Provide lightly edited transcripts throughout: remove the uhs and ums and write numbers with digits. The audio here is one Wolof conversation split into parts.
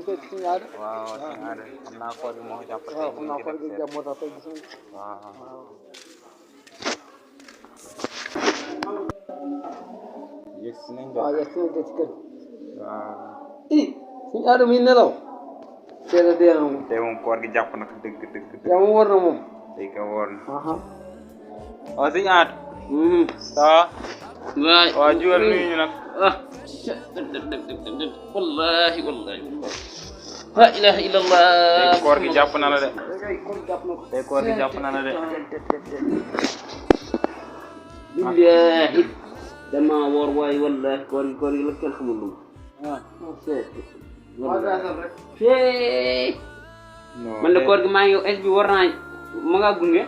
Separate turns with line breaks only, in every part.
koy suñu aada.
waaw suñu aada xam naa koor gi moo ko jàpp tey.
waaw xam naa koor gi jàpp moo tax tey gis nañu.
waaw. yegg si nañ.
waaw yegg si nañ ci kër.
waaw.
suñu aada muy nelaw. teel a dee na moom.
tey moom koor gi jàpp na ko dëgg.
yaa moom war na moom.
tey ka woor na.
waaw sëñ Aat. ça va. waaw jiwal nuyu ñu nag.
wallahi la ilaha illallah.
tey koor gi jàpp na la de.
tey koor gi jàpp na la de.
billahi dama woor waay wallahi koor gi la kenn xamul lu man de koor gi maa ngi es bi war naa ma ngaa gunge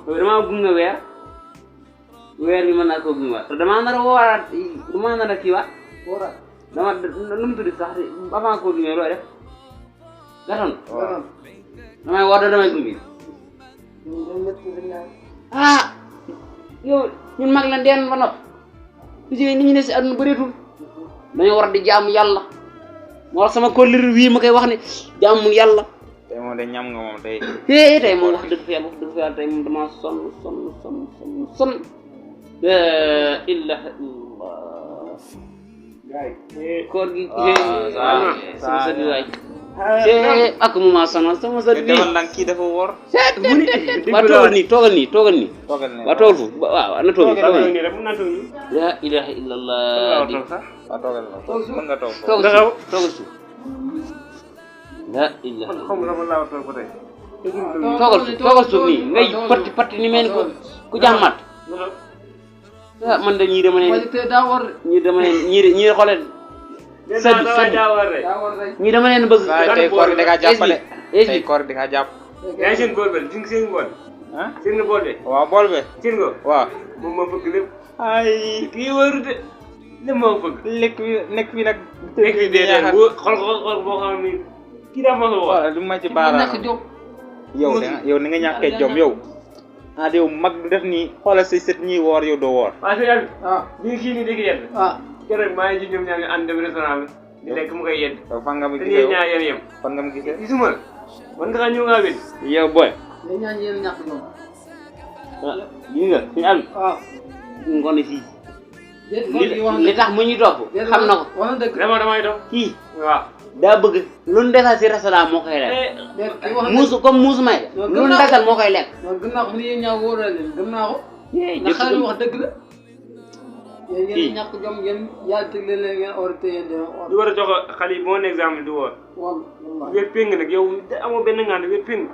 damaa gunge weer bi mën naa koo gunge waat te damaa nar a wooraat damaa nar a kii waat dama nu mu tudd sax avant koo gunge looy def gatoon damay woor damay gunge yow ñun mag la ndeen ba nopp ni ñu ne si àdduna bëreetul dañoo war di jaamu yàlla moo wax sama kóllëre wii ma koy wax ne jaamu yàlla
tey moom de ñam nga moom tey.
tey moom wax dëgg fa yàlla tey moom damaa sonn la ilaha illallah koor gi sama sëdd waay ak mu ma sonal sama sëdd bi
defal nag kii dafa woor.
waa toogal nii waa toogal fu waaw na toog la ilaha illallah
waaw toogal la mën nga toog.
toogal suuf la ilaha toogal suuf nii ngay patti ni mel ni ku jàmmat man de ñii dama ne ñii xoolee sëdd ñii dama leen bëgg
tey koor gi da kaa jàppale. tey koor gi da kaa jàpp.
yaa ngi seen bool bi seen bool.
ah
seen nga bool bi.
waaw bool bi.
seen nga.
waaw.
moom moo bëgg lépp. ay kii wóoru de lépp moo bëgg.
nekk bi nag.
nekk bi dee xool boo xam ne kii daa mos a woor.
waaw du ma ci baaraam yow ni nga ñàkkee jom yow. yow mag du def nii xoolal say sët ñiy woor yow doo woor.
waaw sëñ Aliou. ñu ngi kii nii dégg yedd. keroog maa ngi ci ñoom ñaar ñu ànd dem restaurant bi di lekk mu koy yedd.
fan nga ma
te
gisee
ñaar ñaar yéen yem.
fan nga ma gisee.
gisuma man nga xam ñëw ngaa wér.
yow boy
day ñaan yéen ñàkk ñoom.
gis nga suñu am ngoon fii li tax mu ñu topp xam na ko
wax na dëgg
damay dox
kii
waaw
daa bëgg lu nu defal si restaurant moo koy lekk muusu comme muusu may lu nu dagal moo koy lekk
gëm naa ko ni yéen ñaa wóoral leen gëm naa ko ndax xale wax dëgg la yéen ngeen ñàkk jom yéen yaa tëg leen ngeen or te yéen
du war a jox xale yi bon exemple du woor wér péng nag yow amoo benn ngànt wér péng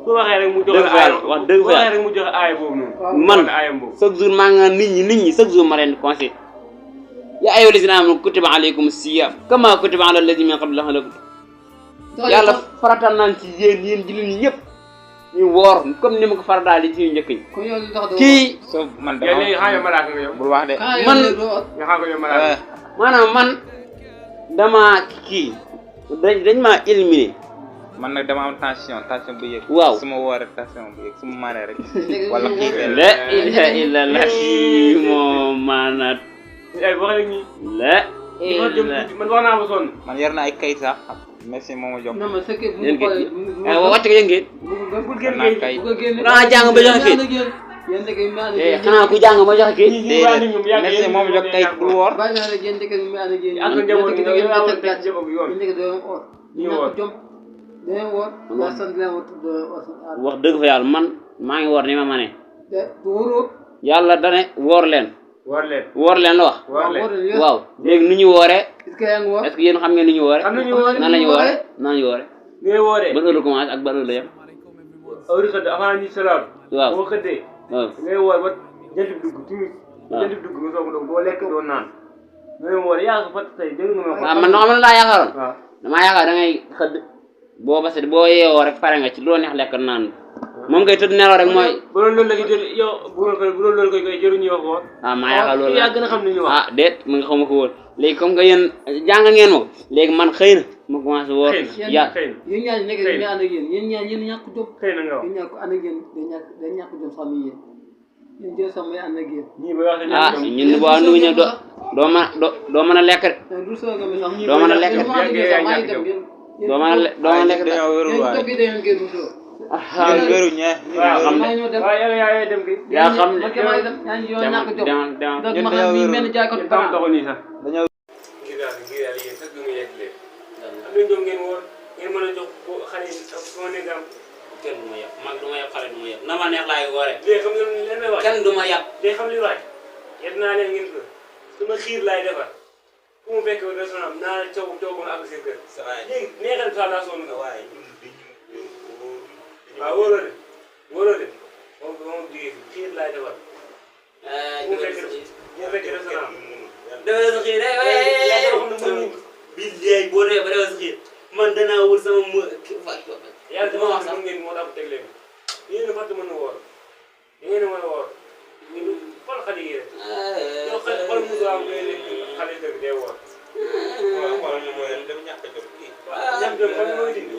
su waxee rek mu joxe
wax dëgg fa
waxee rek mu joxe aaya boobu noonu
man
aayam boobu
chaque jour maa nga nit ñi chaque jour ma leen di conseil yaa ayyuhal lazina aamanu kutiba alaykum siyam kama kutiba ala allazina min qablikum la'allakum yàlla faratal naan ci yéen jullit ñi ñëpp ñu woor comme ni ma ko farataal ci njëkk ñi kii
so man
yow léegi xam nga malaaka nga yow
bul wax de
man
nga xam nga yow malaaka
maanaam man dama kii dañ maa éliminé
man nag dama am tension bu yëg.
waaw
su ma wooree tension bu yëg su ma maanee rek. wala kii
la ilaha illallah moom maanaat
ay wax rek nii
la
man wax naa ba sonn
man yor na ay kayit sax merci moo ma jox.
non mais c'est que
yéen kay wàcc ko yéen ngeen
bul génn
kay
xanaa jàng ba joxe kayit xanaa ku jàng ba joxe kayit
déedéet merci moo ma jox kayit bul woor.
wax dëgg fa yàlla man maa ngi woor ni ma mane yàlla dane woor leen la wax waaw léegi nu ñu wooree est-ce que yéen xam ngeen nu ñu wooree nan la ñu wooree nan la ñu wooree ban heure commencé ak ban heure la yem
heure xëdd avant ñu salaam
waaw
boo xëddee ngay woor ba jant bi dugg timis jant bi dugg nga soog a doog boo lekk doo naan ngay woor yaa fa tey dégg nga ma
waaw man noo xam ne laa yaakaaroon damaa yaakaar da ngay xëdd boo base boo yeewoo rek pare nga ci loo neex lekk naan moom ngay tëdd nelaw rek mooy
bu doon loolu la koy jël yow bu doon loolu koy jëruñu wax woor
maa yaakaar loolu
yaa gën a xam ni ñu wax
déet mu nga xaw ma ko woon léegi comme que yéen jàng ngeen ma ko léegi man xëy na ma commencé woor
xëy na
yéen ñaar nekk ñu ànd ak yéen ñaar yéen ñàkk jom
xëy na nga wax
yéen ñàkk ànd ak yéen day ñàkk jom sax mi yéen jël sax may ànd ak yéen
ñun boo àndu ñëw doo mën a lekk de doo mën a lekk doo mën a lekk de.
dañoo wérul
yéen
waaye
toog yi da ngeen koy musoo.
ñun wéruñ ñe
waaw
xam
maa ñëw dem.
waaw yaa dem kay.
yaa xam ne
man kay maa ngi dem yaa ngi yow ñàkk jom.
demal
donc
ñun
ma
dañoo
xam ni
wérul.
benn jaay ko
ñu tam taxu nii sax.
dañoo
ngir yàlla yéen sax du mu yegg leen. am nañ doom ngeen woor ngeen mën a jox ko xale yi sama nekk am.
kenn du ma yab mag du ma yab xale du ma yab na ma neex laay woore.
léegi xam nga leen may wax.
kenn du ma yab.
léegi xam li waay yet naa leen ngeen ko sama xiir laay defar ku mu fekk restaurant am naa caw caw ba nga àgg seen kër. léegi neexal saa naa sonn nga waaye. waaw wóoroo de moom jigéen xiir laay defar. ku mu fekk restaurant am.
dafay sa xiir billaay boo demee ba dafay sa xiir man danaa wut sama
yàlla dama wax sax ngeen moo tax teg leen yéen a fàtte mën a woor yéen a mën a woor ñu xool xale yi rek ñoo xool mu am ngay lekk xale dëgg day woor. waaw xoolal ñu mooy dem ñàkk a jot. ñàkk a jot xam nga mooy dindi